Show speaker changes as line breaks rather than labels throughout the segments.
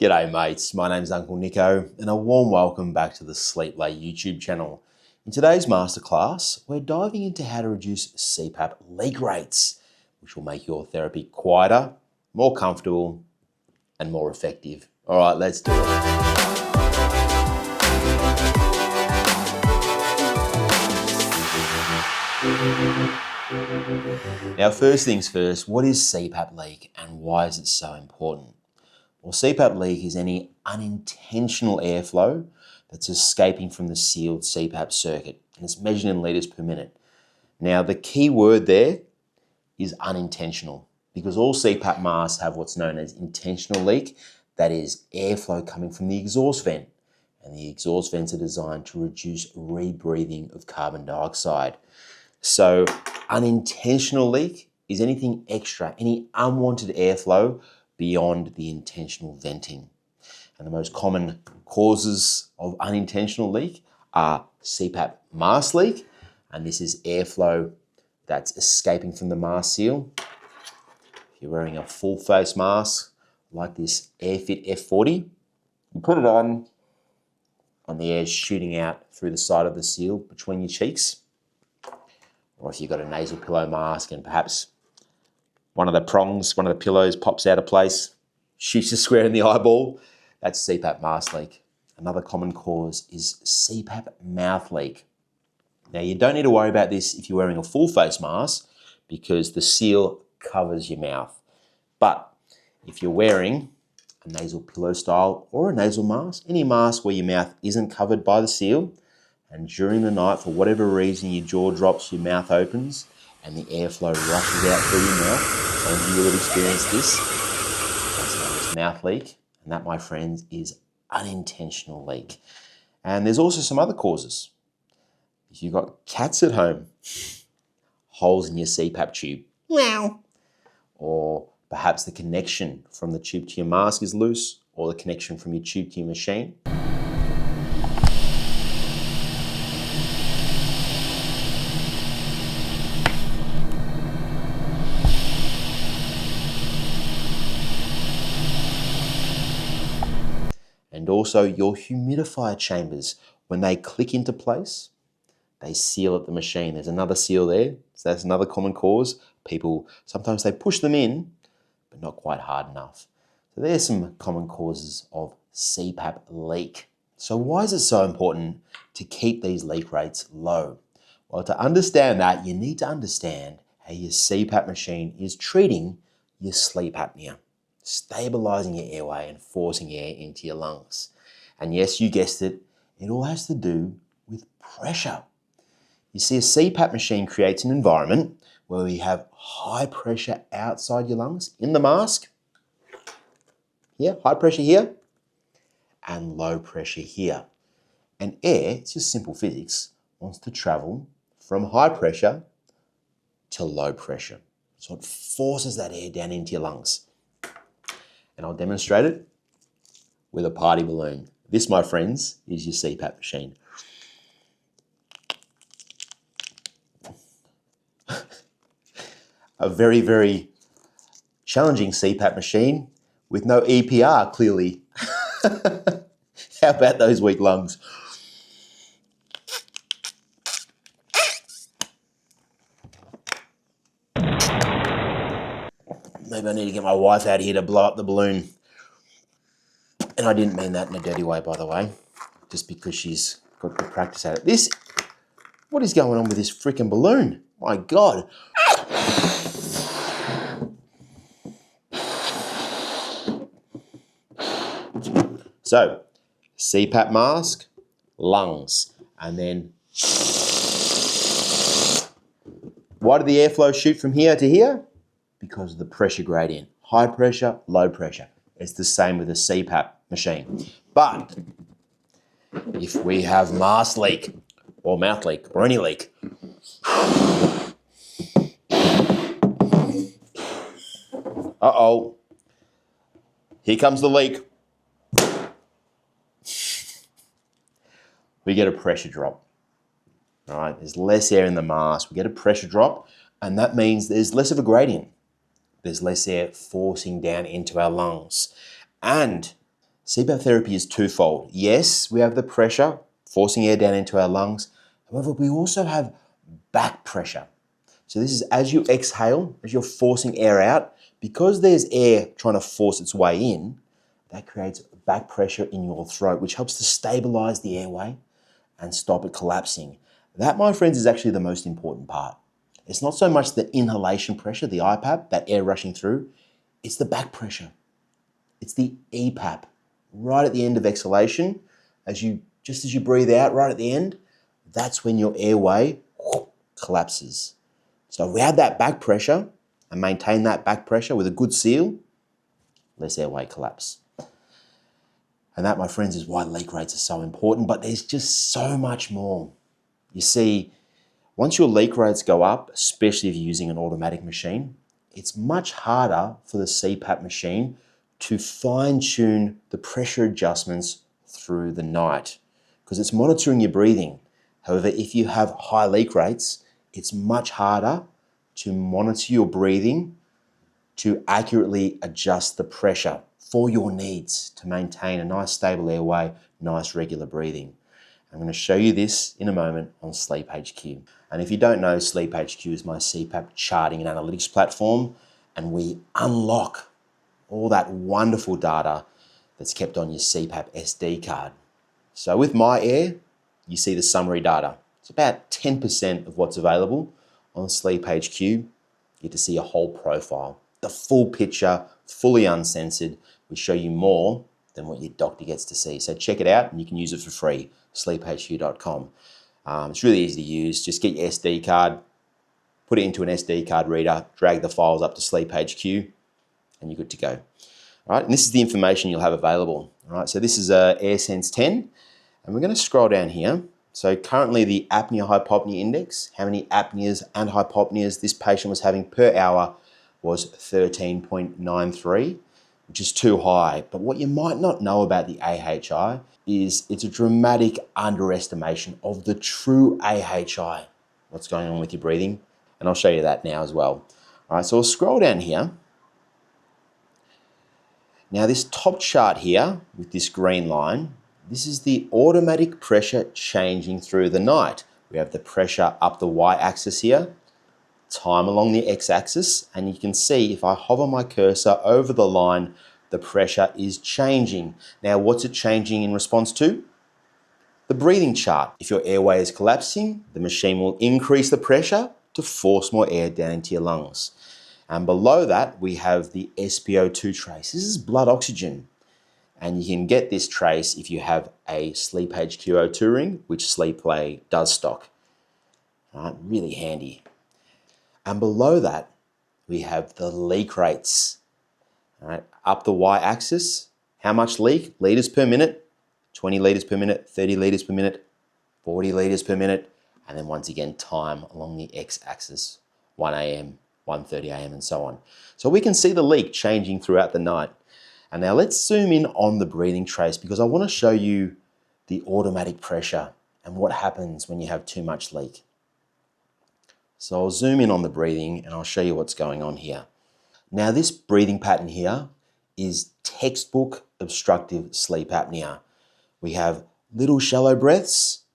G'day mates, my name's Uncle Nico and a warm welcome back to the Sleep Lay YouTube channel. In today's masterclass, we're diving into how to reduce CPAP leak rates, which will make your therapy quieter, more comfortable and more effective. All right, let's do it. Now, first things first, what is CPAP leak and why is it so important? Well, CPAP leak is any unintentional airflow that's escaping from the sealed CPAP circuit, and it's measured in litres per minute. Now, the key word there is unintentional, because all CPAP masks have what's known as intentional leak, that is airflow coming from the exhaust vent, and the exhaust vents are designed to reduce rebreathing of carbon dioxide. So unintentional leak is anything extra, any unwanted airflow beyond the intentional venting. And the most common causes of unintentional leak are CPAP mask leak, and this is airflow that's escaping from the mask seal. If you're wearing a full face mask like this AirFit F40, you put it on and the air is shooting out through the side of the seal between your cheeks. Or if you've got a nasal pillow mask and perhaps one of the prongs, one of the pillows pops out of place, shoots you square in the eyeball, that's CPAP mask leak. Another common cause is CPAP mouth leak. Now, you don't need to worry about this if you're wearing a full face mask because the seal covers your mouth. But if you're wearing a nasal pillow style or a nasal mask, any mask where your mouth isn't covered by the seal, and during the night, for whatever reason, your jaw drops, your mouth opens, and the airflow rushes out through your mouth. Some of you will have experienced this. That's known as mouth leak, and that, my friends, is unintentional leak. And there's also some other causes. If you've got cats at home, holes in your CPAP tube, meow, or perhaps the connection from the tube to your mask is loose, or the connection from your tube to your machine. And also your humidifier chambers, when they click into place, they seal at the machine. There's another seal there, so that's another common cause. People, sometimes they push them in, but not quite hard enough. So there's some common causes of CPAP leak. So why is it so important to keep these leak rates low? Well, to understand that, you need to understand how your CPAP machine is treating your sleep apnea, stabilizing your airway and forcing air into your lungs. And yes, you guessed it, it all has to do with pressure. You see, a CPAP machine creates an environment where we have high pressure outside your lungs in the mask. Here, high pressure here, and low pressure here. And air, it's just simple physics, wants to travel from high pressure to low pressure. So it forces that air down into your lungs. And I'll demonstrate it with a party balloon. This, my friends, is your CPAP machine. A very, very challenging CPAP machine with no EPR, clearly. How about those weak lungs? Maybe I need to get my wife out here to blow up the balloon. And I didn't mean that in a dirty way, by the way, just because she's got good practice at it. What is going on with this freaking balloon? My God. So, CPAP mask, lungs, and then why did the airflow shoot from here to here? Because of the pressure gradient. High pressure, low pressure. It's the same with a CPAP machine. But if we have mask leak or mouth leak or any leak, uh-oh, here comes the leak. We get a pressure drop. All right, there's less air in the mask. We get a pressure drop, and that means there's less of a gradient. There's less air forcing down into our lungs. And CPAP therapy is twofold. Yes, we have the pressure, forcing air down into our lungs. However, we also have back pressure. So this is as you exhale, as you're forcing air out, because there's air trying to force its way in, that creates back pressure in your throat, which helps to stabilize the airway and stop it collapsing. That, my friends, is actually the most important part. It's not so much the inhalation pressure, the IPAP, that air rushing through, it's the back pressure. It's the EPAP. Right at the end of exhalation, just as you breathe out, right at the end, that's when your airway collapses. So if we have that back pressure and maintain that back pressure with a good seal, less airway collapse. And that, my friends, is why leak rates are so important, but there's just so much more. You see, once your leak rates go up, especially if you're using an automatic machine, it's much harder for the CPAP machine to fine-tune the pressure adjustments through the night because it's monitoring your breathing. However, if you have high leak rates, it's much harder to monitor your breathing to accurately adjust the pressure for your needs to maintain a nice stable airway, nice regular breathing. I'm going to show you this in a moment on Sleep HQ. And if you don't know, Sleep HQ is my CPAP charting and analytics platform, and we unlock all that wonderful data that's kept on your CPAP SD card. So with My Air, you see the summary data. It's about 10% of what's available on Sleep HQ. You get to see a whole profile, the full picture, fully uncensored. We show you more than what your doctor gets to see. So check it out and you can use it for free, sleephq.com. It's really easy to use. Just get your SD card, put it into an SD card reader, drag the files up to Sleep HQ, and you're good to go. All right, and this is the information you'll have available. All right, so this is AirSense 10, and we're going to scroll down here. So currently the apnea-hypopnea index, how many apneas and hypopneas this patient was having per hour, was 13.93, which is too high. But what you might not know about the AHI is it's a dramatic underestimation of the true AHI, what's going on with your breathing. And I'll show you that now as well. All right, so we'll scroll down here. Now this top chart here with this green line, this is the automatic pressure changing through the night. We have the pressure up the y-axis here, time along the x-axis, and you can see if I hover my cursor over the line, the pressure is changing. Now what's it changing in response to? The breathing chart. If your airway is collapsing, the machine will increase the pressure to force more air down into your lungs. And below that, we have the SpO2 trace. This is blood oxygen. And you can get this trace if you have a Sleep HQ O2 ring, which SleepPlay does stock. All right, really handy. And below that, we have the leak rates. All right, up the y-axis, how much leak? Liters per minute, 20 liters per minute, 30 liters per minute, 40 liters per minute, and then once again, time along the x-axis, 1 a.m., 1:30 a.m. and so on. So we can see the leak changing throughout the night. And now let's zoom in on the breathing trace because I want to show you the automatic pressure and what happens when you have too much leak. So I'll zoom in on the breathing and I'll show you what's going on here. Now this breathing pattern here is textbook obstructive sleep apnea. We have little shallow breaths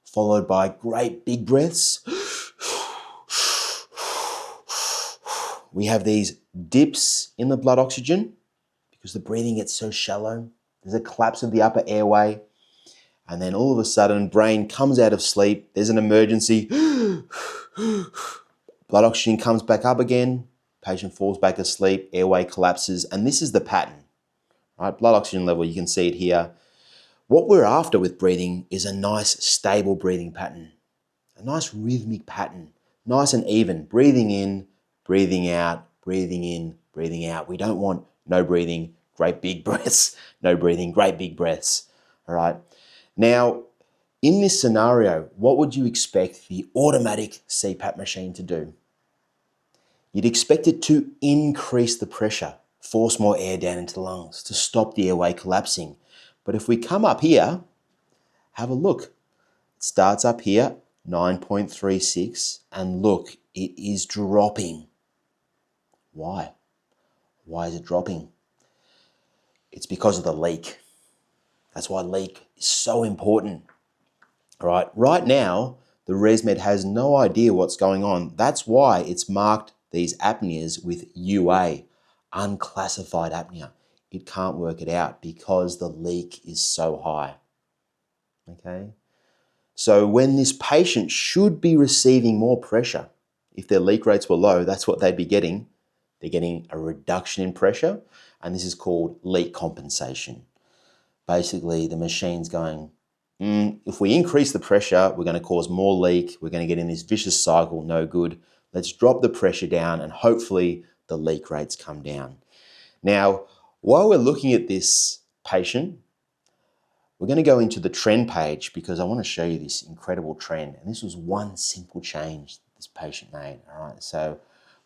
followed by great big breaths. We have these dips in the blood oxygen because the breathing gets so shallow. There's a collapse of the upper airway. And then all of a sudden, brain comes out of sleep. There's an emergency. Blood oxygen comes back up again. Patient falls back asleep. Airway collapses. And this is the pattern. Right? Blood oxygen level, you can see it here. What we're after with breathing is a nice, stable breathing pattern. A nice rhythmic pattern. Nice and even. Breathing in, breathing out, breathing in, breathing out. We don't want no breathing, great big breaths. No breathing, great big breaths. All right. Now, in this scenario, what would you expect the automatic CPAP machine to do? You'd expect it to increase the pressure, force more air down into the lungs to stop the airway collapsing. But if we come up here, have a look. It starts up here, 9.36, and look, it is dropping. Why? Why is it dropping? It's because of the leak. That's why leak is so important. All right, right now, the ResMed has no idea what's going on. That's why it's marked these apneas with UA, unclassified apnea. It can't work it out because the leak is so high. Okay, so when this patient should be receiving more pressure, if their leak rates were low, that's what they'd be getting. They're getting a reduction in pressure, and this is called leak compensation. Basically, the machine's going, if we increase the pressure, we're going to cause more leak. We're going to get in this vicious cycle, no good. Let's drop the pressure down and hopefully the leak rates come down. Now, while we're looking at this patient, we're going to go into the trend page because I want to show you this incredible trend. And this was one simple change this patient made. All right, so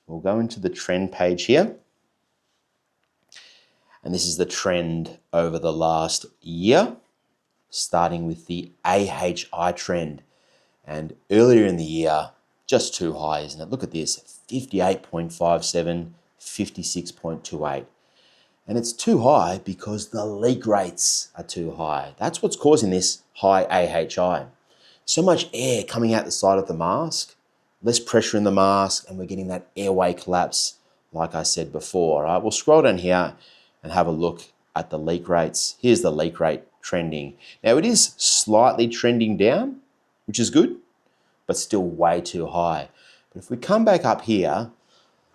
we'll go into the trend page here. And this is the trend over the last year, starting with the AHI trend. And earlier in the year, just too high, isn't it? Look at this, 58.57, 56.28. And it's too high because the leak rates are too high. That's what's causing this high AHI. So much air coming out the side of the mask, less pressure in the mask, and we're getting that airway collapse, like I said before. All right, we'll scroll down here and have a look at the leak rates. Here's the leak rate trending. Now it is slightly trending down, which is good, but still way too high. But if we come back up here,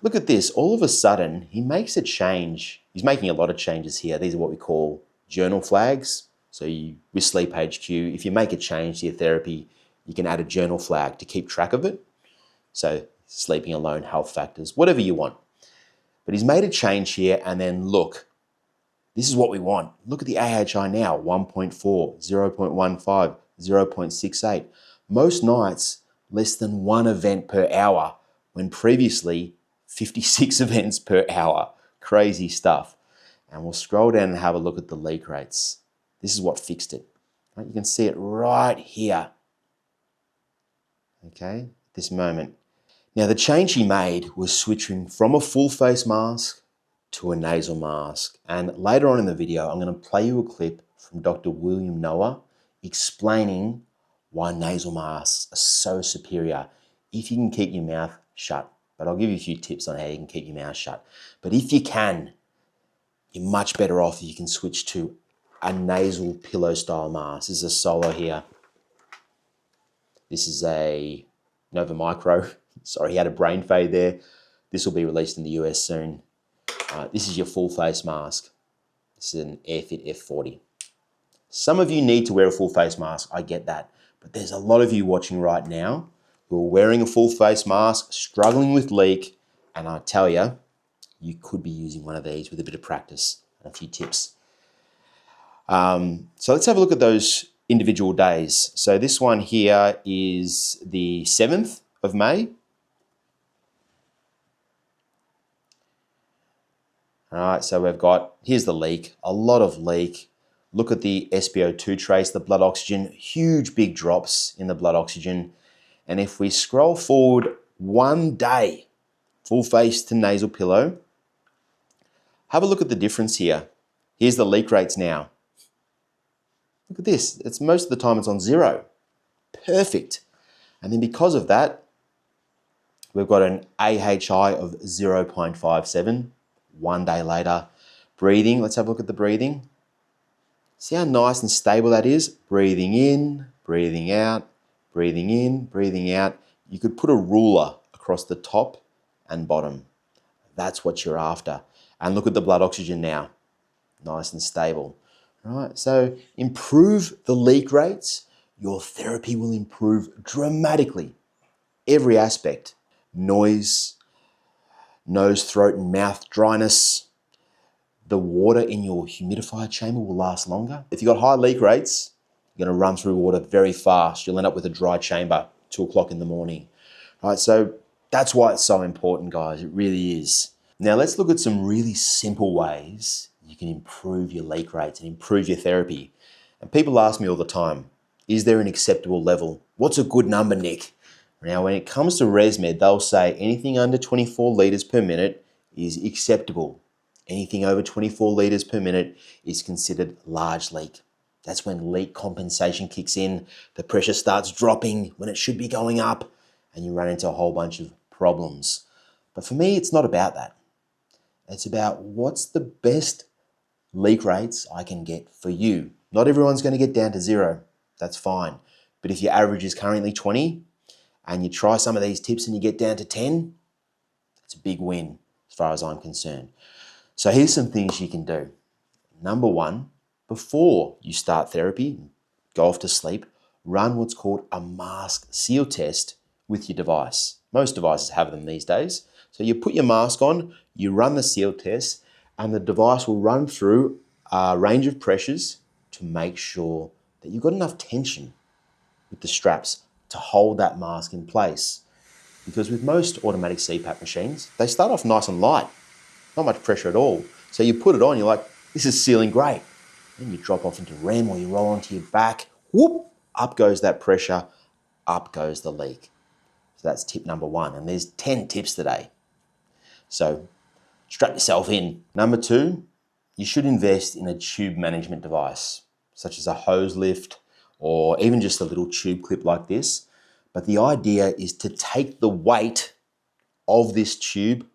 look at this. All of a sudden, he makes a change. He's making a lot of changes here. These are what we call journal flags. So with Sleep HQ, if you make a change to your therapy, you can add a journal flag to keep track of it. So sleeping alone, health factors, whatever you want. But he's made a change here, and then look, this is what we want. Look at the AHI now, 1.4, 0.15, 0.68. Most nights, less than 1 event per hour, when previously 56 events per hour. Crazy stuff. And we'll scroll down and have a look at the leak rates. This is what fixed it. Right? You can see it right here. Okay, at this moment. Now the change he made was switching from a full face mask to a nasal mask. And later on in the video, I'm going to play you a clip from Dr. William Noah explaining why nasal masks are so superior if you can keep your mouth shut. But I'll give you a few tips on how you can keep your mouth shut. But if you can, you're much better off if you can switch to a nasal pillow style mask. This is a Solo here. This is a Nova Micro. Sorry, he had a brain fade there. This will be released in the US soon. This is your full face mask. This is an AirFit F40. Some of you need to wear a full face mask, I get that. But there's a lot of you watching right now who are wearing a full face mask, struggling with leak, and I tell you, you could be using one of these with a bit of practice and a few tips. So let's have a look at those individual days. So this one here is the 7th of May. All right, so we've got, here's the leak, a lot of leak. Look at the SpO2 trace, the blood oxygen, huge big drops in the blood oxygen. And if we scroll forward one day, full face to nasal pillow, have a look at the difference here. Here's the leak rates now. Look at this, it's most of the time it's on 0. Perfect. And then because of that, we've got an AHI of 0.57. 1 day later. Breathing, let's have a look at the breathing. See how nice and stable that is? Breathing in, breathing out, breathing in, breathing out. You could put a ruler across the top and bottom. That's what you're after. And look at the blood oxygen now. Nice and stable. All right, so improve the leak rates. Your therapy will improve dramatically. Every aspect. Noise, nose, throat, and mouth dryness. The water in your humidifier chamber will last longer. If you've got high leak rates, you're going to run through water very fast. You'll end up with a dry chamber 2 o'clock in the morning. All right, so that's why it's so important, guys. It really is. Now let's look at some really simple ways you can improve your leak rates and improve your therapy. And people ask me all the time, is there an acceptable level? What's a good number, Nick? Now, when it comes to ResMed, they'll say anything under 24 litres per minute is acceptable. Anything over 24 litres per minute is considered large leak. That's when leak compensation kicks in. The pressure starts dropping when it should be going up, and you run into a whole bunch of problems. But for me, it's not about that. It's about what's the best leak rates I can get for you. Not everyone's going to get down to 0. That's fine. But if your average is currently 20 and you try some of these tips and you get down to 10, it's a big win as far as I'm concerned. So here's some things you can do. Number 1, before you start therapy, go off to sleep, run what's called a mask seal test with your device. Most devices have them these days. So you put your mask on, you run the seal test, and the device will run through a range of pressures to make sure that you've got enough tension with the straps to hold that mask in place. Because with most automatic CPAP machines, they start off nice and light, not much pressure at all. So you put it on, you're like, this is sealing great. Then you drop off into REM or you roll onto your back, whoop, up goes that pressure, up goes the leak. So that's tip number 1. And there's 10 tips today. So strap yourself in. Number 2, you should invest in a tube management device, such as a hose lift or even just a little tube clip like this. But the idea is to take the weight of this tube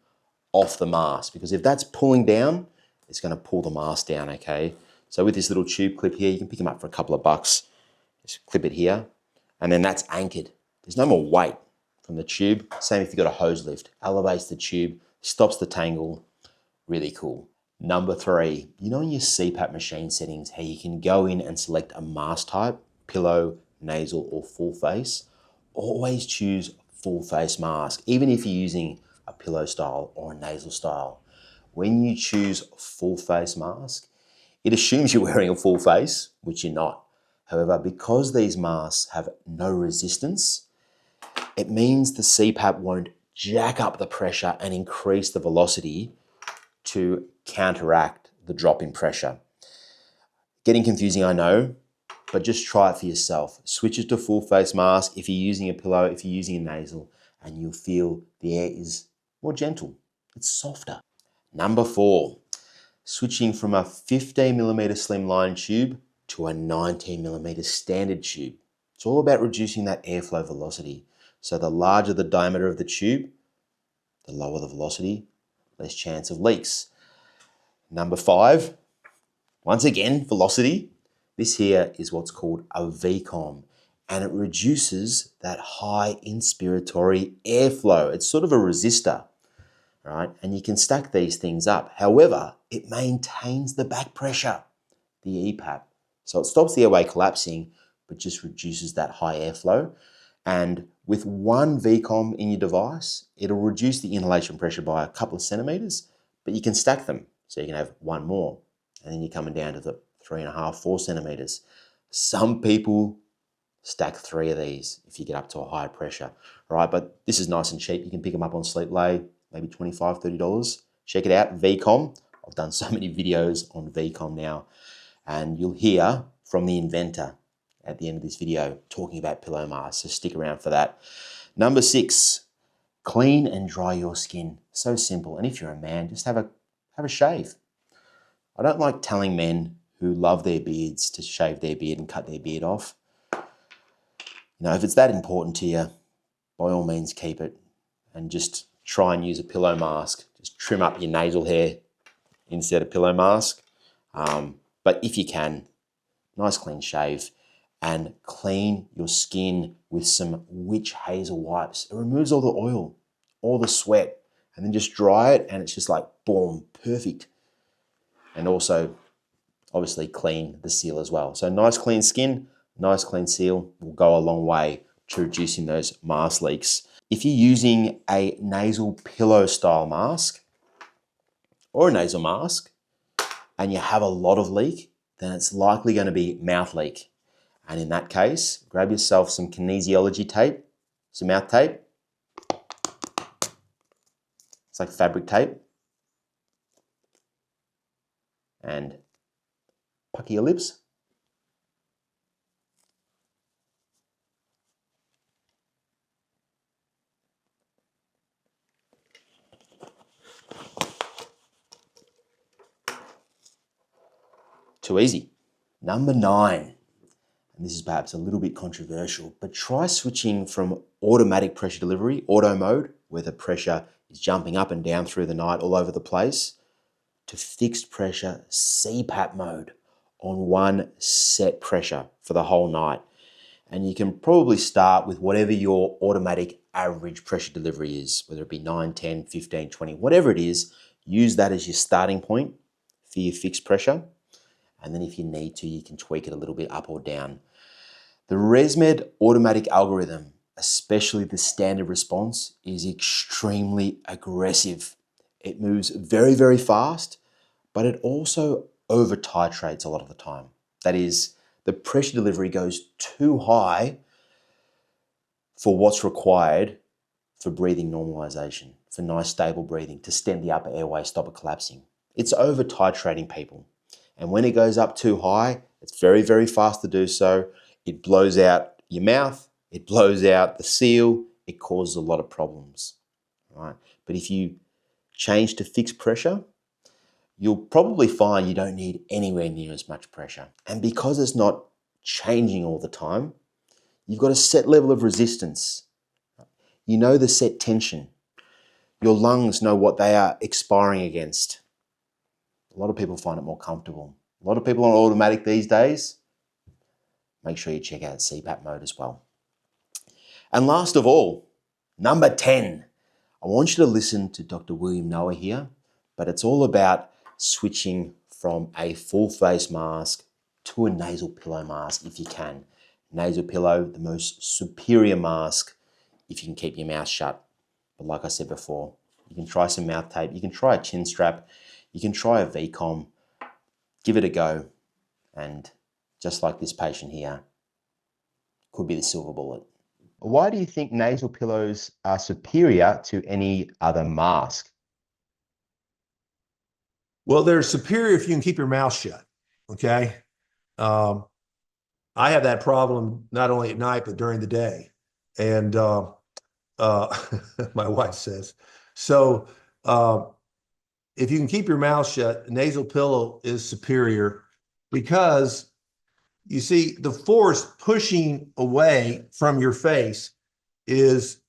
off the mask, because if that's pulling down, it's going to pull the mask down, okay? So with this little tube clip here, you can pick them up for a couple of bucks. Just clip it here, and then that's anchored. There's no more weight from the tube. Same if you've got a hose lift. Elevates the tube, stops the tangle. Really cool. Number 3, you know in your CPAP machine settings how you can go in and select a mask type, pillow, nasal, or full face? Always choose full face mask, even if you're using a pillow style or a nasal style. When you choose full face mask, it assumes you're wearing a full face, which you're not. However, because these masks have no resistance, it means the CPAP won't jack up the pressure and increase the velocity to counteract the drop in pressure. Getting confusing, I know, but just try it for yourself. Switch it to full face mask if you're using a pillow, if you're using a nasal, and you'll feel the air is more gentle. It's softer. Number 4, switching from a 15mm slimline tube to a 19mm standard tube. It's all about reducing that airflow velocity. So the larger the diameter of the tube, the lower the velocity, less chance of leaks. Number 5, once again, velocity. This here is what's called a VCOM, and it reduces that high inspiratory airflow. It's sort of a resistor, right? And you can stack these things up. However, it maintains the back pressure, the EPAP. So it stops the airway collapsing, but just reduces that high airflow. And with one VCOM in your device, it'll reduce the inhalation pressure by a couple of centimeters, but you can stack them. So you can have one more, and then you're coming down to the 3.5, 4 centimeters. Some people stack 3 of these if you get up to a higher pressure, right? But this is nice and cheap. You can pick them up on Sleep Lay, maybe $25, $30. Check it out, VCOM. I've done so many videos on VCOM now, and you'll hear from the inventor at the end of this video talking about pillow masks, so stick around for that. Number 6, clean and dry your skin. So simple. And if you're a man, just have a shave. I don't like telling men who love their beards to shave their beard and cut their beard off. You know, if it's that important to you, by all means keep it, and just try and use a pillow mask. Just trim up your nasal hair instead of pillow mask. But if you can, nice clean shave, and clean your skin with some witch hazel wipes. It removes all the oil, all the sweat, and then just dry it, and it's just like, boom, perfect. And also, obviously, clean the seal as well. So nice clean skin, nice clean seal will go a long way to reducing those mask leaks. If you're using a nasal pillow style mask or a nasal mask and you have a lot of leak, then it's likely going to be mouth leak. And in that case, grab yourself some kinesiology tape, some mouth tape. It's like fabric tape. And pucker your lips. Too easy. Number 9, and this is perhaps a little bit controversial, but try switching from automatic pressure delivery, auto mode, where the pressure is jumping up and down through the night all over the place, to fixed pressure CPAP mode on one set pressure for the whole night. And you can probably start with whatever your automatic average pressure delivery is, whether it be 9, 10, 15, 20, whatever it is, use that as your starting point for your fixed pressure. And then if you need to, you can tweak it a little bit up or down. The ResMed automatic algorithm, especially the standard response, is extremely aggressive. It moves very, very fast, but it also over titrates a lot of the time. That is, the pressure delivery goes too high for what's required for breathing normalization, for nice stable breathing, to stem the upper airway, stop it collapsing. It's over titrating people. And when it goes up too high, it's very, very fast to do so. It blows out your mouth, it blows out the seal, it causes a lot of problems. Right? But if you change to fixed pressure, you'll probably find you don't need anywhere near as much pressure. And because it's not changing all the time, you've got a set level of resistance. You know the set tension. Your lungs know what they are expiring against. A lot of people find it more comfortable. A lot of people on automatic these days. Make sure you check out CPAP mode as well. And last of all, number 10. I want you to listen to Dr. William Noah here, but it's all about switching from a full face mask to a nasal pillow mask if you can. Nasal pillow, the most superior mask if you can keep your mouth shut. But like I said before, you can try some mouth tape, you can try a chin strap, you can try a VCOM, give it a go, and just like this patient here, could be the silver bullet. Why do you think nasal pillows are superior to any other mask?
Well, they're superior if you can keep your mouth shut. Okay. I have that problem not only at night, but during the day. And my wife says, so if you can keep your mouth shut, nasal pillow is superior because you see the force pushing away from your face is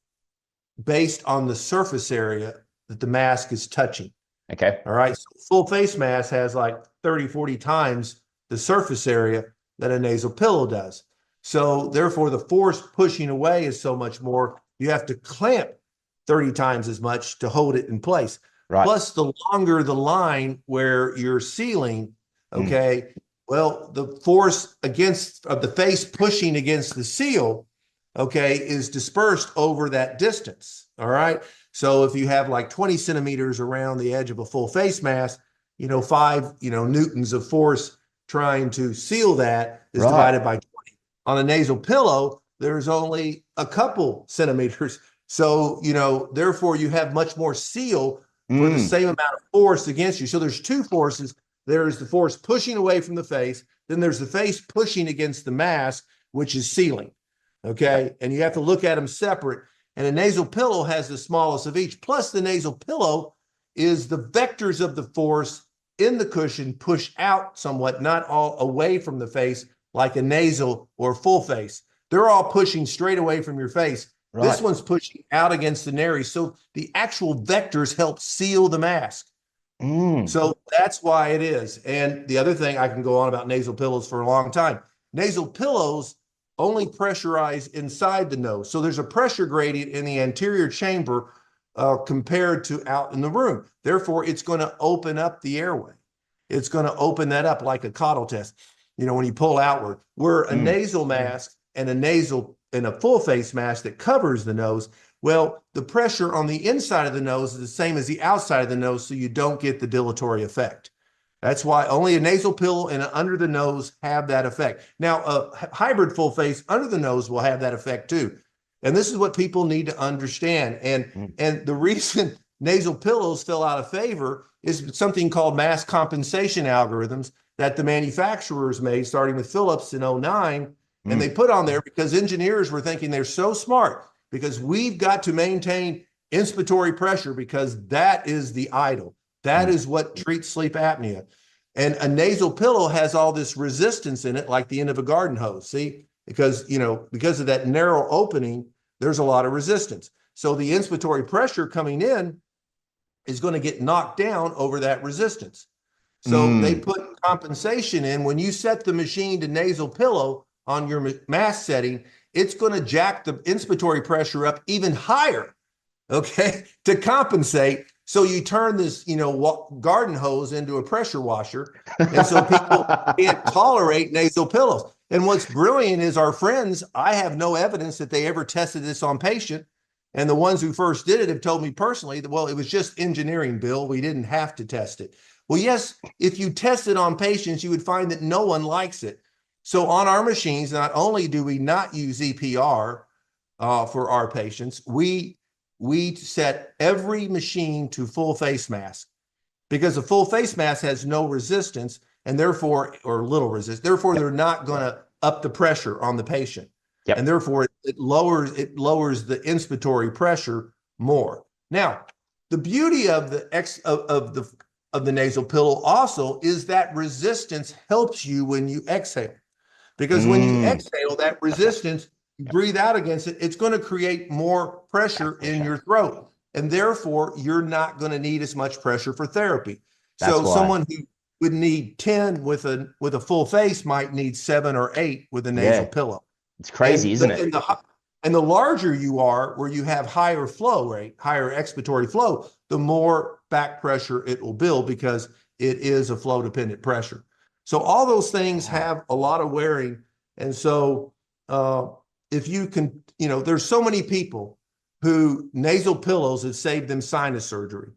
based on the surface area that the mask is touching.
Okay.
All right. So full face mask has like 30, 40 times the surface area that a nasal pillow does. So therefore, the force pushing away is so much more. You have to clamp 30 times as much to hold it in place.
Right.
Plus, the longer the line where you're sealing, okay, well, the force against of the face pushing against the seal, okay, is dispersed over that distance. All right. So if you have like 20 centimeters around the edge of a full face mask, 5, newtons of force trying to seal that is divided by 20. On a nasal pillow, there's only a couple centimeters. So, therefore you have much more seal for the same amount of force against you. So there's two forces. There's the force pushing away from the face. Then there's the face pushing against the mask, which is sealing. Okay. And you have to look at them separate. And a nasal pillow has the smallest of each. Plus, the nasal pillow is the vectors of the force in the cushion push out somewhat, not all away from the face like a nasal or full face. They're all pushing straight away from your face. Right. This one's pushing out against the nares. So the actual vectors help seal the mask. So that's why it is. And the other thing, I can go on about nasal pillows for a long time. Nasal pillows only pressurize inside the nose. So there's a pressure gradient in the anterior chamber compared to out in the room. Therefore, it's going to open up the airway. It's going to open that up like a Cottle test, when you pull outward. Where a nasal mask and a full face mask that covers the nose, well, the pressure on the inside of the nose is the same as the outside of the nose, so you don't get the dilatory effect. That's why only a nasal pillow and an under the nose have that effect. Now, a hybrid full face under the nose will have that effect too. And this is what people need to understand. And the reason nasal pillows fell out of favor is something called mask compensation algorithms that the manufacturers made, starting with Philips in 2009. And they put on there because engineers were thinking they're so smart because we've got to maintain inspiratory pressure because that is the idol. That is what treats sleep apnea. And a nasal pillow has all this resistance in it, like the end of a garden hose. See, because because of that narrow opening, there's a lot of resistance. So the inspiratory pressure coming in is going to get knocked down over that resistance. So they put compensation in. When you set the machine to nasal pillow on your mask setting, it's going to jack the inspiratory pressure up even higher, okay, to compensate. So you turn this, garden hose into a pressure washer. And so people can't tolerate nasal pillows. And what's brilliant is our friends, I have no evidence that they ever tested this on patient. And the ones who first did it have told me personally that, well, it was just engineering, Bill. We didn't have to test it. Well, yes, if you test it on patients, you would find that no one likes it. So on our machines, not only do we not use EPR for our patients, we set every machine to full face mask, because a full face mask has no resistance and therefore, or little resistance, therefore they're not going to up the pressure on the patient.
Yep.
And therefore it lowers the inspiratory pressure more. Now, the beauty of the nasal pillow also is that resistance helps you when you exhale. Because when you exhale, that resistance, you breathe out against it, it's going to create more pressure in your throat. And therefore, you're not going to need as much pressure for therapy.
That's
So
why.
someone who would need 10 with a full face might need 7 or 8 with a nasal pillow.
It's crazy, isn't it?
And the larger you are, where you have higher flow rate, higher expiratory flow, the more back pressure it will build, because it is a flow dependent pressure. So all those things have a lot of wearing. And so if you can, there's so many people who nasal pillows have saved them sinus surgery,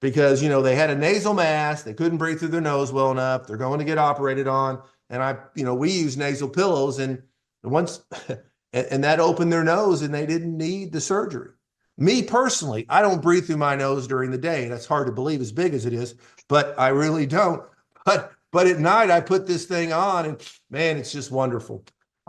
because, they had a nasal mask, they couldn't breathe through their nose well enough, they're going to get operated on. And we use nasal pillows, and once, and that opened their nose and they didn't need the surgery. Me personally, I don't breathe through my nose during the day. That's hard to believe, as big as it is, but I really don't. But at night I put this thing on, and man, it's just wonderful.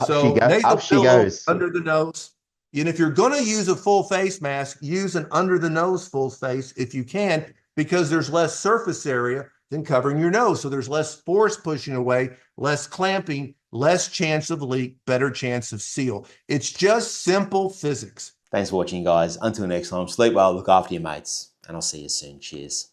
So nasal pillow under the nose. And if you're going to use a full face mask, use an under the nose full face if you can, because there's less surface area than covering your nose. So there's less force pushing away, less clamping, less chance of leak, better chance of seal. It's just simple physics.
Thanks for watching, guys. Until next time, sleep well, look after your mates, and I'll see you soon. Cheers.